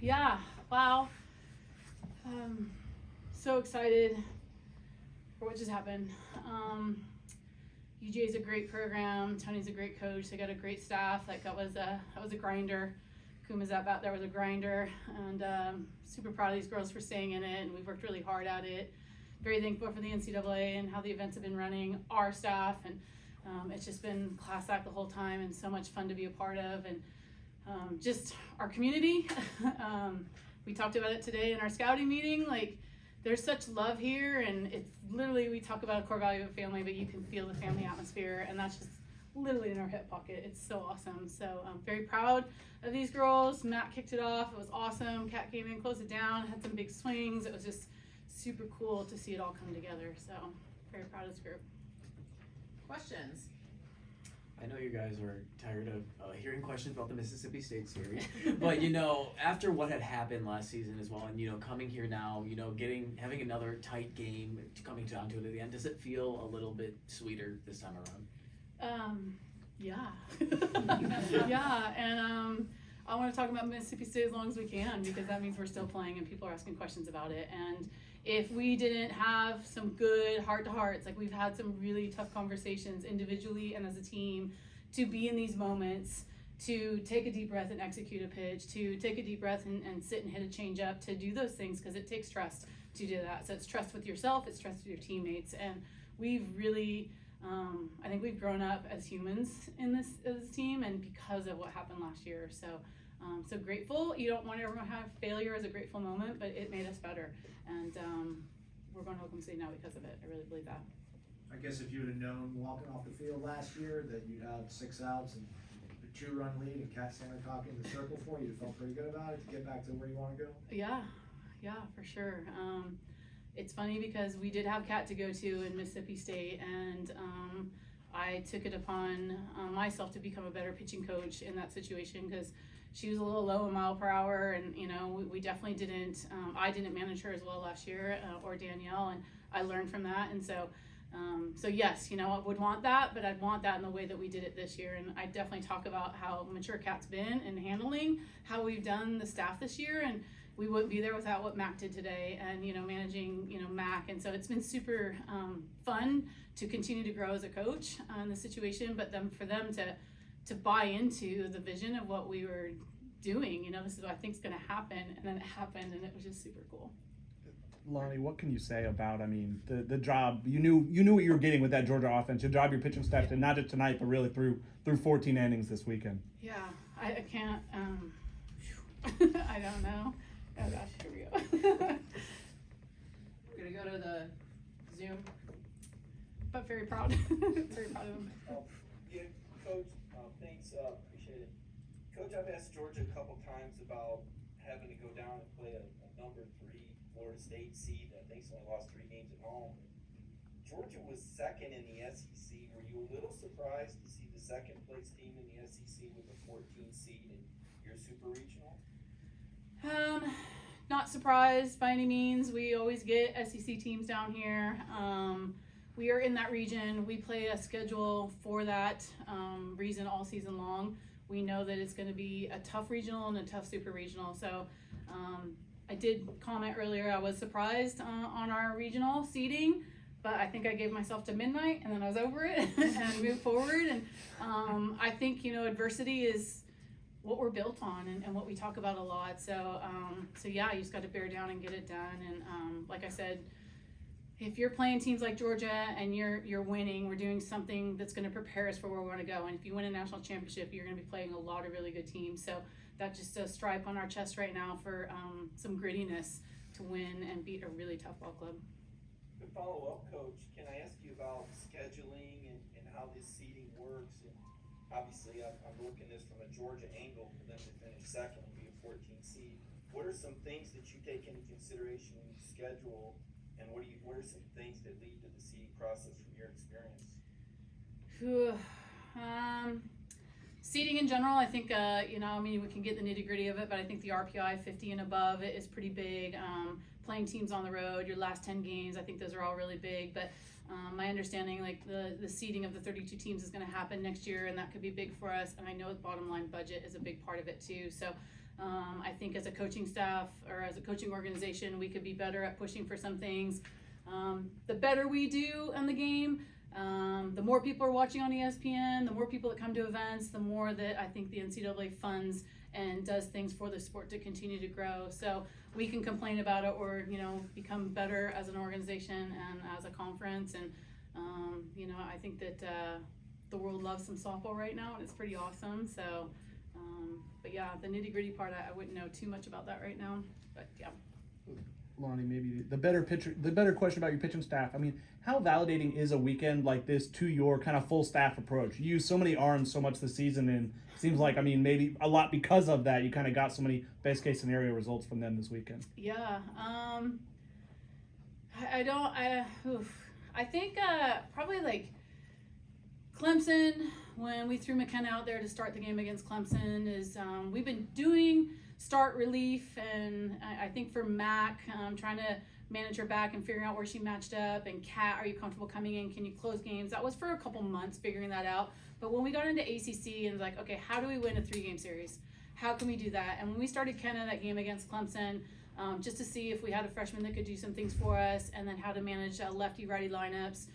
Yeah, wow. So excited for what just happened. UGA is a great program. Tony's a great coach. They got a great staff. Like that was a grinder. Kuma's out there was a grinder, and super proud of these girls for staying in it. And we've worked really hard at it. Very thankful for the NCAA and how the events have been running. Our staff, and it's just been class act the whole time, and so much fun to be a part of. And just our community. We talked about it today in our scouting meeting. Like, there's such love here, and it's literally, we talk about a core value of family, but you can feel the family atmosphere, and that's just literally in our hip pocket. It's so awesome. So I'm very proud of these girls. Matt kicked it off. It was awesome. Kat came in, closed it down, had some big swings. It was just super cool to see it all come together. So very proud of this group. Questions? I know you guys are tired of hearing questions about the Mississippi State series, but after what had happened last season as well, and coming here now, having another tight game coming down to it at the end, does it feel a little bit sweeter this time around? Yeah. Yeah, and I want to talk about Mississippi State as long as we can, because that means we're still playing and people are asking questions about it. And if we didn't have some good heart-to-hearts, like we've had some really tough conversations individually and as a team, to be in these moments, to take a deep breath and execute a pitch, to take a deep breath and sit and hit a change up, to do those things, because it takes trust to do that. So it's trust with yourself, it's trust with your teammates, and we've really, I think we've grown up as humans in this as a team, and because of what happened last year. So grateful. You don't want everyone to have failure as a grateful moment, but it made us better. And we're going to Oklahoma City now because of it. I really believe that. I guess if you would have known walking off the field last year that you'd have 6 outs and a 2-run lead and Kat Sandercock in the circle for you, felt pretty good about it to get back to where you want to go? Yeah, for sure. It's funny because we did have Kat to go to in Mississippi State, and I took it upon myself to become a better pitching coach in that situation, because she was a little low in mile per hour, and we definitely didn't. I didn't manage her as well last year, or Danielle, and I learned from that. And so yes, I would want that, but I'd want that in the way that we did it this year. And I definitely talk about how mature Kat's been in handling how we've done the staff this year, and we wouldn't be there without what Mac did today, and managing Mac. And so it's been super fun to continue to grow as a coach in the situation, but then for them to buy into the vision of what we were doing. This is what I think is going to happen, and then it happened, and it was just super cool. Lonnie, what can you say about, the job, you knew what you were getting with that Georgia offense, your job your pitching staff did, not just tonight, but really through 14 innings this weekend? Yeah, I can't, I don't know. Oh gosh, here we go. We're going to go to the Zoom. But very proud, very proud of him. Yeah, Coach, thanks, appreciate it. Coach, I've asked Georgia a couple times about having to go down and play a number 3 Florida State seed that I think's only lost 3 games at home. Georgia was second in the SEC. Were you a little surprised to see the second place team in the SEC with a 14 seed in your Super Regional? Not surprised by any means. We always get SEC teams down here. We are in that region. We play a schedule for that reason all season long. We know that it's going to be a tough regional and a tough super regional. So I did comment earlier, I was surprised on our regional seeding, but I think I gave myself to midnight and then I was over it and moved forward. And I think, adversity is what we're built on and what we talk about a lot. So yeah, you just got to bear down and get it done. And like I said, if you're playing teams like Georgia and you're winning, we're doing something that's going to prepare us for where we want to go. And if you win a national championship, you're going to be playing a lot of really good teams. So that just a stripe on our chest right now for some grittiness to win and beat a really tough ball club. To follow up, Coach, can I ask you about scheduling and how this seeding works? And obviously, I'm looking at this from a Georgia angle for them to finish second and be a 14 seed. What are some things that you take into consideration when you schedule? And what are some things that lead to the seeding process from your experience? Seeding in general, I think, we can get the nitty gritty of it, but I think the RPI 50 and above is pretty big. Playing teams on the road, your last 10 games, I think those are all really big. But my understanding, like the seeding of the 32 teams is going to happen next year, and that could be big for us. And I know the bottom line budget is a big part of it too. So I think as a coaching staff or as a coaching organization, we could be better at pushing for some things. The better we do in the game, the more people are watching on ESPN, the more people that come to events, the more that I think the NCAA funds and does things for the sport to continue to grow. So we can complain about it or, become better as an organization and as a conference. And, I think that the world loves some softball right now, and it's pretty awesome. So, but yeah, the nitty gritty part, I wouldn't know too much about that right now, but yeah. Lonnie, maybe the better question about your pitching staff. I mean, how validating is a weekend like this to your kind of full staff approach? You use so many arms so much this season, and it seems like, maybe a lot because of that, you kind of got so many best case scenario results from them this weekend. Yeah. I think probably like Clemson, when we threw McKenna out there to start the game against Clemson, is we've been doing start relief, and I think for Mac, trying to manage her back and figuring out where she matched up, and Kat, are you comfortable coming in? Can you close games? That was for a couple months figuring that out. But when we got into ACC and was like, okay, how do we win a 3-game series? How can we do that? And when we started Kenna that game against Clemson, just to see if we had a freshman that could do some things for us, and then how to manage lefty-righty lineups,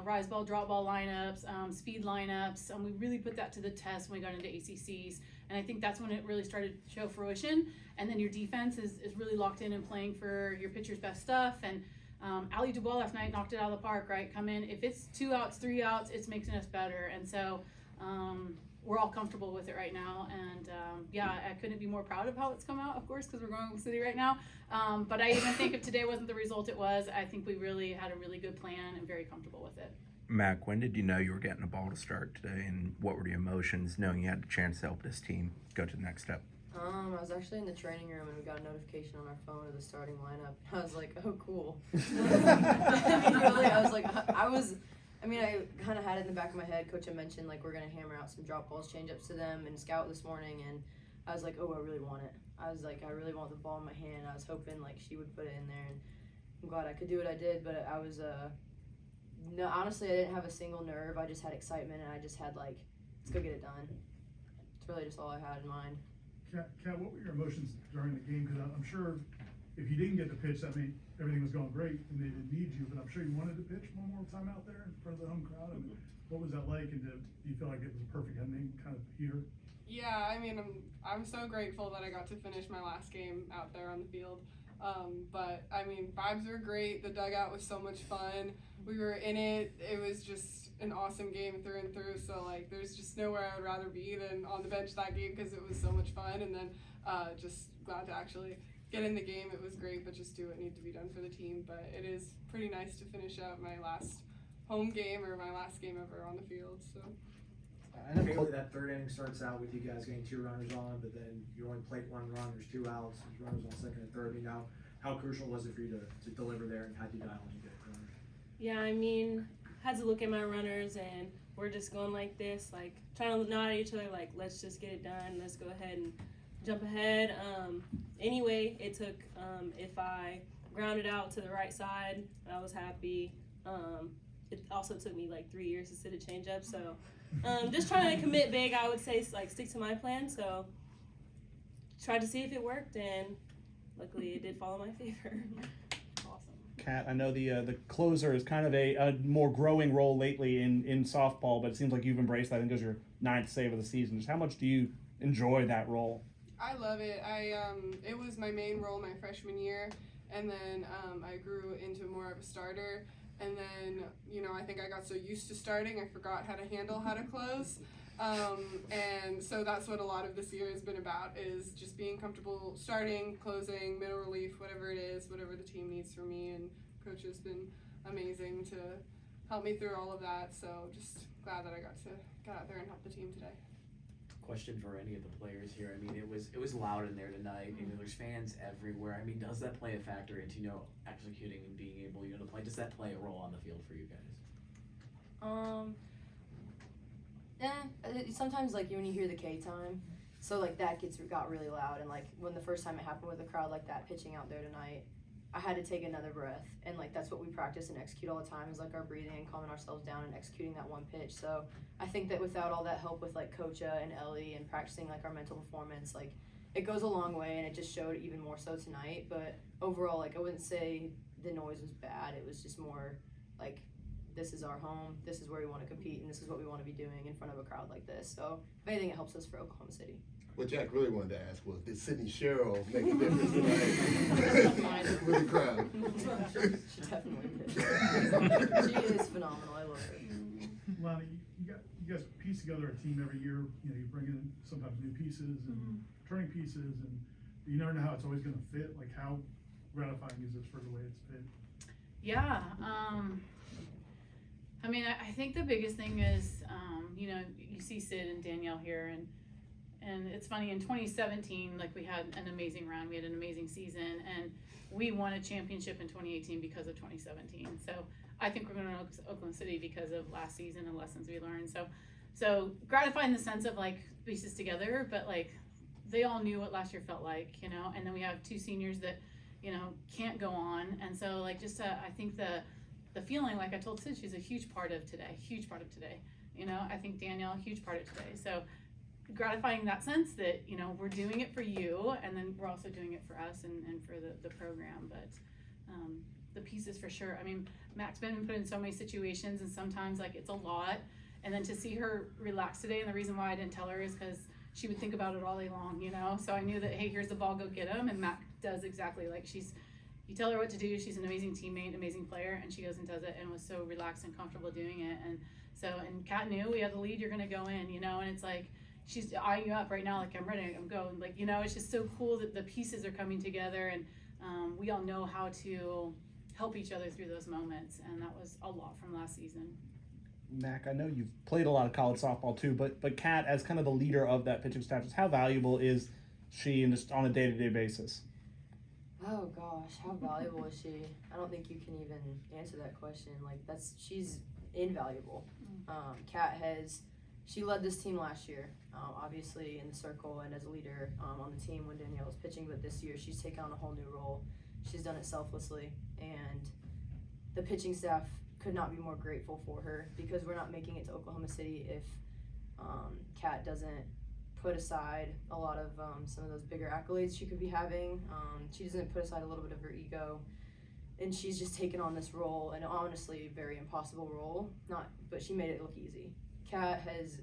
rise ball, drop ball lineups, speed lineups. We really put that to the test when we got into ACCs. And I think that's when it really started to show fruition. And then your defense is really locked in and playing for your pitcher's best stuff. And Ali Dubois last night knocked it out of the park, right? Come in. If it's 2 outs, 3 outs, it's making us better. And so we're all comfortable with it right now. And I couldn't be more proud of how it's come out, of course, because we're going to the city right now. But I even think if today wasn't the result it was, I think we really had a really good plan and very comfortable with it. Mac, when did you know you were getting a ball to start today, and what were your emotions knowing you had the chance to help this team go to the next step? I was actually in the training room and we got a notification on our phone of the starting lineup. I was like, oh, cool. I kind of had it in the back of my head. Coach had mentioned, like, we're going to hammer out some drop balls, change-ups to them and scout this morning, and I was like, oh, I really want it. I was like, I really want the ball in my hand. I was hoping, like, she would put it in there, and I'm glad I could do what I did, but I was, no, honestly, I didn't have a single nerve. I just had excitement, and I just had, like, let's go get it done. It's really just all I had in mind. Kat, what were your emotions during the game? Because I'm sure if you didn't get the pitch, that meant everything was going great and they didn't need you. But I'm sure you wanted to pitch one more time out there in front of the home crowd. And what was that like? And do you feel like it was a perfect ending kind of here? Yeah, I'm so grateful that I got to finish my last game out there on the field. But vibes were great. The dugout was so much fun. We were in it. It was just an awesome game through and through. So there's just nowhere I would rather be than on the bench that game because it was so much fun. And then just glad to actually get in the game. It was great, but just do what needed to be done for the team. But it is pretty nice to finish out my last home game or my last game ever on the field. So. I know clearly that third inning starts out with you guys getting 2 runners on, but then you only plate 1 run, there's 2 outs, there's runners on second and third. How crucial was it for you to deliver there, and how did you dial in to get runners? Yeah, had to look at my runners, and we're just going like this, like trying to nod at each other, like let's just get it done, let's go ahead and jump ahead. Anyway, it took, if I grounded out to the right side, I was happy. It also took me like 3 years to sit a change up, so just trying to commit big, I would say, like stick to my plan. So tried to see if it worked, and luckily it did fall in my favor. Awesome. Kat, I know the closer is kind of a more growing role lately in softball, but it seems like you've embraced that. I think it was your 9th save of the season. Just how much do you enjoy that role? I love it. It was my main role my freshman year, and then I grew into more of a starter. And then, I think I got so used to starting, I forgot how to handle how to close. And so that's what a lot of this year has been about, is just being comfortable starting, closing, middle relief, whatever it is, whatever the team needs from me. And Coach has been amazing to help me through all of that. So just glad that I got to get out there and help the team today. Question for any of the players here. It was loud in there tonight. There's fans everywhere. Does that play a factor into executing and being able to play? Does that play a role on the field for you guys? Yeah. Sometimes when you hear the K time, so that got really loud, and when the first time it happened with a crowd like that pitching out there tonight, I had to take another breath, and that's what we practice and execute all the time, is our breathing and calming ourselves down and executing that one pitch. So I think that without all that help with Coach and Ellie and practicing our mental performance, it goes a long way, and it just showed even more so tonight. But overall, like, I wouldn't say the noise was bad. It was just more like, this is our home, this is where we want to compete, and this is what we want to be doing in front of a crowd like this. So if anything, it helps us for Oklahoma City. What Jack really wanted to ask was, did Sydney Sherrill make a difference tonight with the crowd? She definitely did. She is phenomenal. I love her. Lonnie, you guys piece together a team every year. You know, you bring in sometimes new pieces and returning pieces, and you never know how it's always going to fit. Like, how gratifying is this for the way it's fit? Yeah. I mean, I think the biggest thing is, you know, you see Sid and Danielle here, and it's funny, in 2017, like, we had an amazing run, we had an amazing season, and we won a championship in 2018 because of 2017. So I think we're going to Oklahoma City because of last season and lessons we learned. So gratifying in the sense of, like, pieces together, but, like, they all knew what last year felt like, you know, and then we have 2 seniors that, you know, can't go on. And so, like, just I think the feeling, like I told Sid, she's a huge part of today, you know. I think Danielle, a huge part of today. So gratifying in that sense that, you know, we're doing it for you, and then we're also doing it for us and for the program. But the pieces, for sure. I mean, Mac's been put in so many situations, and sometimes, like, it's a lot. And then to see her relax today, and the reason why I didn't tell her is because she would think about it all day long, you know. So I knew that, hey, here's the ball, go get him. And Mac does exactly, like, you tell her what to do. She's an amazing teammate, amazing player, and she goes and does it, and was so relaxed and comfortable doing it. And so, and Kat knew we had the lead, you're gonna go in, you know. And it's like, she's eyeing you up right now, like, I'm ready, I'm going, like, you know. It's just so cool that the pieces are coming together, and we all know how to help each other through those moments, and that was a lot from last season. Mac, I know you've played a lot of college softball too, but Kat, as kind of the leader of that pitching staff, just how valuable is she in just on a day-to-day basis? Oh gosh, how valuable is she? I don't think you can even answer that question. Like, she's invaluable. Kat she led this team last year, obviously in the circle and as a leader on the team when Danielle was pitching, but this year she's taken on a whole new role. She's done it selflessly, and the pitching staff could not be more grateful for her, because we're not making it to Oklahoma City if Kat doesn't put aside a lot of some of those bigger accolades she could be having. She doesn't put aside a little bit of her ego, and she's just taken on this role, and honestly, very impossible role. But she made it look easy. Kat has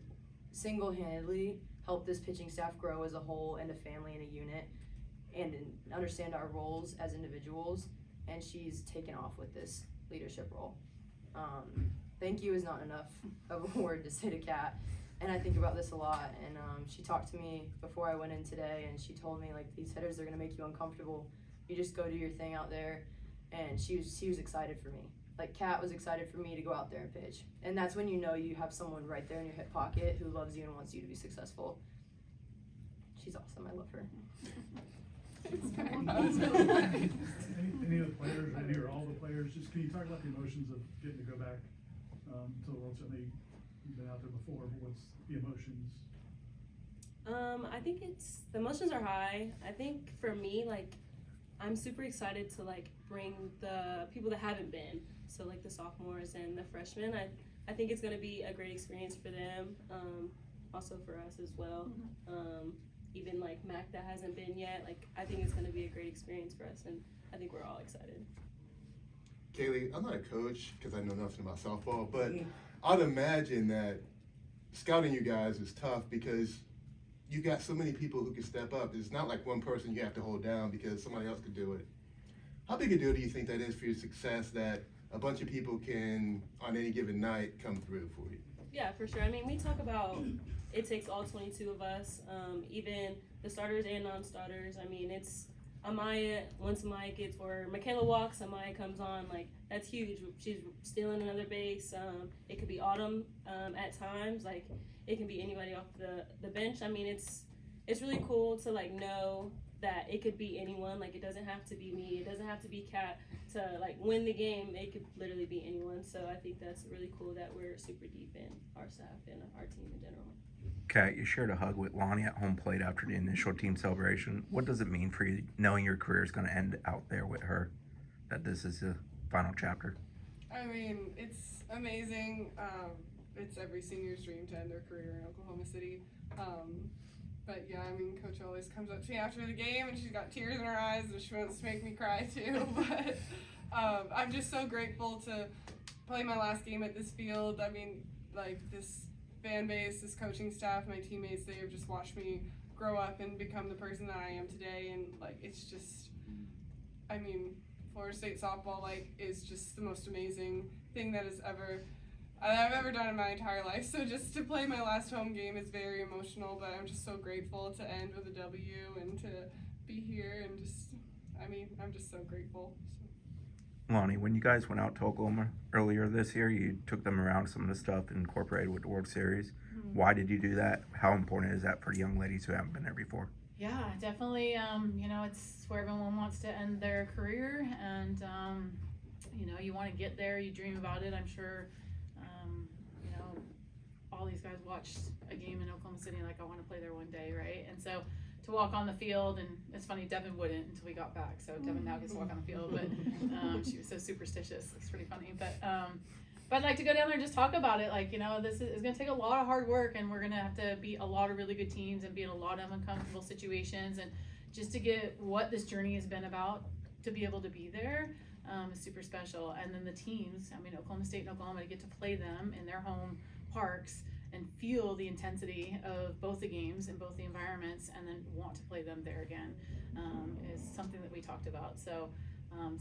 single-handedly helped this pitching staff grow as a whole, and a family and a unit, and understand our roles as individuals. And she's taken off with this leadership role. Thank you is not enough of a word to say to Kat. And I think about this a lot, and she talked to me before I went in today, and she told me, like, these hitters, they're gonna make you uncomfortable. You just go do your thing out there. And she was excited for me. Like, Kat was excited for me to go out there and pitch. And that's when you know you have someone right there in your hip pocket who loves you and wants you to be successful. She's awesome. I love her. Any of the players, any or all the players, just can you talk about the emotions of getting to go back to the World Series? I know you've been out there before, but what's the emotions? I think the emotions are high. I think for me, like, I'm super excited to, like, bring the people that haven't been, so, like, the sophomores and the freshmen. I think it's going to be a great experience for them, also for us as well. Even, like, Mac that hasn't been yet, like, I think it's going to be a great experience for us, and I think we're all excited. Kaylee, I'm not a coach because I know nothing about softball, but I'd imagine that scouting you guys is tough because you got so many people who can step up. It's not like one person you have to hold down because somebody else could do it. How big a deal do you think that is for your success, that a bunch of people can, on any given night, come through for you? Yeah, for sure. I mean, we talk about it takes all 22 of us, even the starters and non-starters. I mean, it's Amaya, once Amaya gets, or Michaela walks, Amaya comes on, like, that's huge. She's stealing another base. It could be Autumn at times. Like, it can be anybody off the bench. I mean, it's really cool to, like, know that it could be anyone. Like, it doesn't have to be me. It doesn't have to be Kat to, like, win the game. It could literally be anyone. So I think that's really cool that we're super deep in our staff and our team in general. Kat, you shared a hug with Lonni at home plate after the initial team celebration. What does it mean for you knowing your career is going to end out there with her, that this is the final chapter? I mean, it's amazing. It's every senior's dream to end their career in Oklahoma City. But yeah, I mean, Coach always comes up to me after the game and she's got tears in her eyes and she wants to make me cry too. But I'm just so grateful to play my last game at this field. I mean, like, this fan base, this coaching staff, my teammates, they have just watched me grow up and become the person that I am today. And like, it's just, I mean, Florida State softball, like, is just the most amazing thing that I've ever done in my entire life. So just to play my last home game is very emotional, but I'm just so grateful to end with a W and to be here and just, I mean, I'm just so grateful. Lonnie, when you guys went out to Oklahoma earlier this year, you took them around some of the stuff incorporated with the World Series. Why did you do that? How important is that for young ladies who haven't been there before? Yeah, definitely. You know, it's where everyone wants to end their career, and you know, you want to get there. You dream about it. I'm sure. You know, all these guys watched a game in Oklahoma City, like, I want to play there one day, right? And so to walk on the field, and it's funny, Devin wouldn't until we got back. So Devin now gets to walk on the field, but she was so superstitious. It's pretty funny, but I'd like to go down there and just talk about it. Like, you know, this is going to take a lot of hard work, and we're going to have to beat a lot of really good teams and be in a lot of uncomfortable situations. And just to get what this journey has been about, to be able to be there is super special. And then the teams, I mean, Oklahoma State and Oklahoma, to get to play them in their home parks and feel the intensity of both the games and both the environments, and then want to play them there again is something that we talked about. So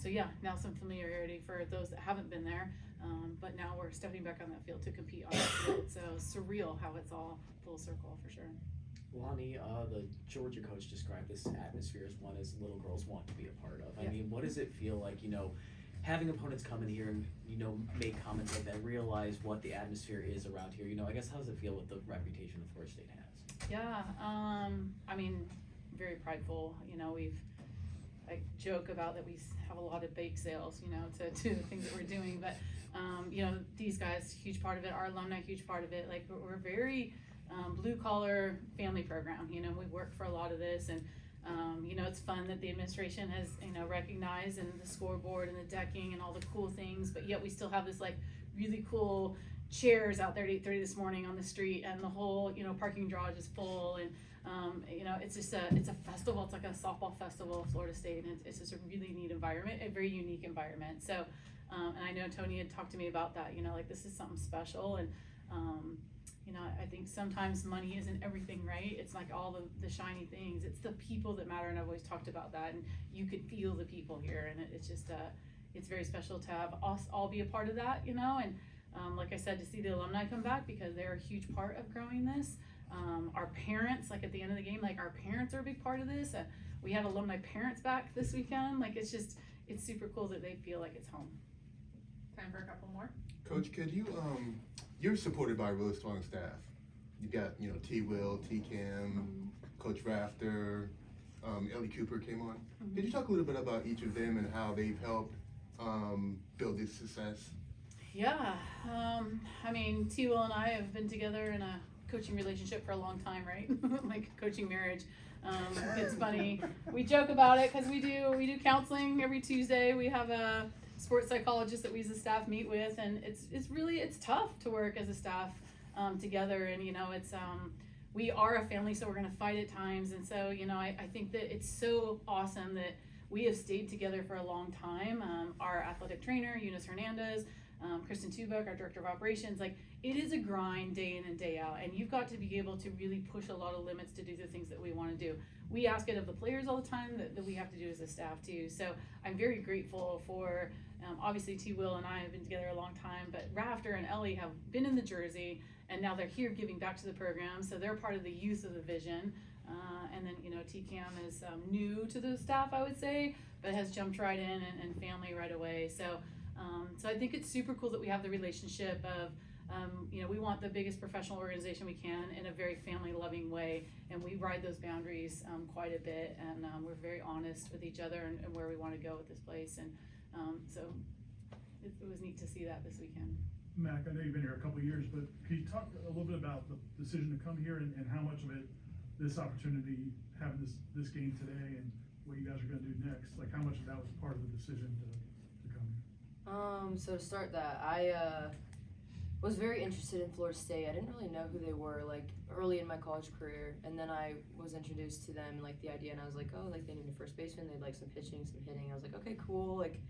yeah, now some familiarity for those that haven't been there. But now we're stepping back on that field to compete on that field. So surreal how it's all full circle for sure. Lonnie, the Georgia coach described this atmosphere as one as little girls want to be a part of. Yeah. I mean, what does it feel like, you know, having opponents come in here and, you know, make comments like that, realize what the atmosphere is around here? You know, I guess, how does it feel with the reputation that Florida State has? Yeah, I mean, very prideful. You know, I joke about that we have a lot of bake sales, you know, to the things that we're doing. But, you know, these guys, huge part of it, our alumni, huge part of it. Like, we're very blue collar family program. You know, we work for a lot of this, and you know, it's fun that the administration has, you know, recognized, and the scoreboard and the decking and all the cool things, but yet we still have this, like, really cool chairs out there at 8:30 this morning on the street, and the whole, you know, parking garage is full. And you know, it's just it's a festival. It's like a softball festival of Florida State, and it's just a really neat environment, a very unique environment. So and I know Tony had talked to me about that, you know, like, this is something special. And you know, I think sometimes money isn't everything, right? It's like all the shiny things. It's the people that matter, and I've always talked about that. And you could feel the people here, and it's just it's very special to have us all be a part of that, you know. And like I said, to see the alumni come back, because they're a huge part of growing this. Our parents, like, at the end of the game, like, our parents are a big part of this. We had alumni parents back this weekend. Like, it's super cool that they feel like it's home. Time for a couple more. Coach, could you, you're supported by a really strong staff. You got, you know, T. Will, T. Kim, Coach Rafter, Ellie Cooper came on. Could you talk a little bit about each of them and how they've helped build this success? Yeah, I mean, T. Will and I have been together in a coaching relationship for a long time, right? Like, coaching marriage. It's funny. We joke about it because we do counseling every Tuesday. We have a sports psychologist that we as a staff meet with, and it's tough to work as a staff together. And, you know, we are a family, so we're gonna fight at times. And so, you know, I think that it's so awesome that we have stayed together for a long time. Our athletic trainer, Eunice Hernandez, Kristen Tubek, our director of operations, like, it is a grind day in and day out, and you've got to be able to really push a lot of limits to do the things that we want to do. We ask it of the players all the time, that we have to do as a staff too. So I'm very grateful for, obviously T. Will and I have been together a long time, but Rafter and Ellie have been in the jersey, and now they're here giving back to the program, so they're part of the youth of the vision. And then, you know, T. Cam is new to the staff, I would say, but has jumped right in and family right away. So I think it's super cool that we have the relationship of, you know, we want the biggest professional organization we can in a very family loving way, and we ride those boundaries quite a bit, and we're very honest with each other and where we want to go with this place. And so it was neat to see that this weekend. Mac, I know you've been here a couple of years, but can you talk a little bit about the decision to come here and how much of it, this opportunity, having this game today, and what you guys are going to do next, like, how much of that was part of the decision to come here? So to start that, was very interested in Florida State. I didn't really know who they were, like, early in my college career, and then I was introduced to them, like, the idea, and I was like, oh, like, they need a first baseman, they'd like some pitching, some hitting. I was like, okay, cool, like,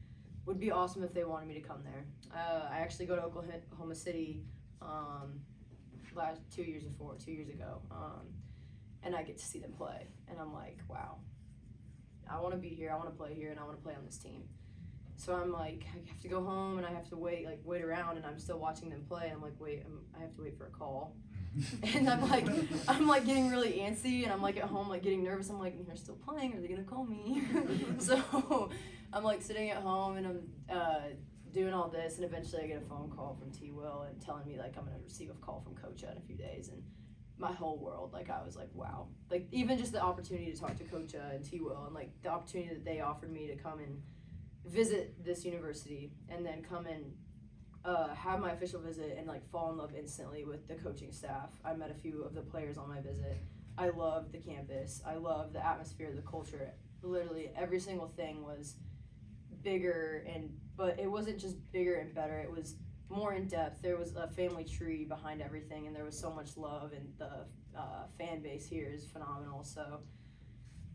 would be awesome if they wanted me to come there. I actually go to Oklahoma City, 2 years ago, and I get to see them play, and I'm like, wow, I want to be here, I want to play here, and I want to play on this team. So I'm like, I have to go home and I have to wait around, and I'm still watching them play. I'm like, I have to wait for a call. And I'm like getting really antsy, and I'm like at home, like getting nervous. I'm like, they're still playing, are they gonna call me? So I'm like sitting at home, and I'm doing all this, and eventually I get a phone call from T. Will and telling me like I'm gonna receive a call from Coach in a few days, and my whole world, like I was like, wow. Like even just the opportunity to talk to Coach and T. Will, and like the opportunity that they offered me to come and visit this university, and then come and have my official visit, and like fall in love instantly with the coaching staff. I met a few of the players on my visit. I loved the campus. I loved the atmosphere, the culture. Literally every single thing was bigger, but it wasn't just bigger and better. It was more in depth. There was a family tree behind everything, and there was so much love, and the fan base here is phenomenal. So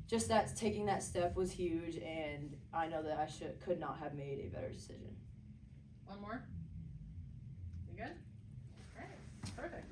just that, taking that step was huge, and I know that I could not have made a better decision. One more? You good? Alright, perfect.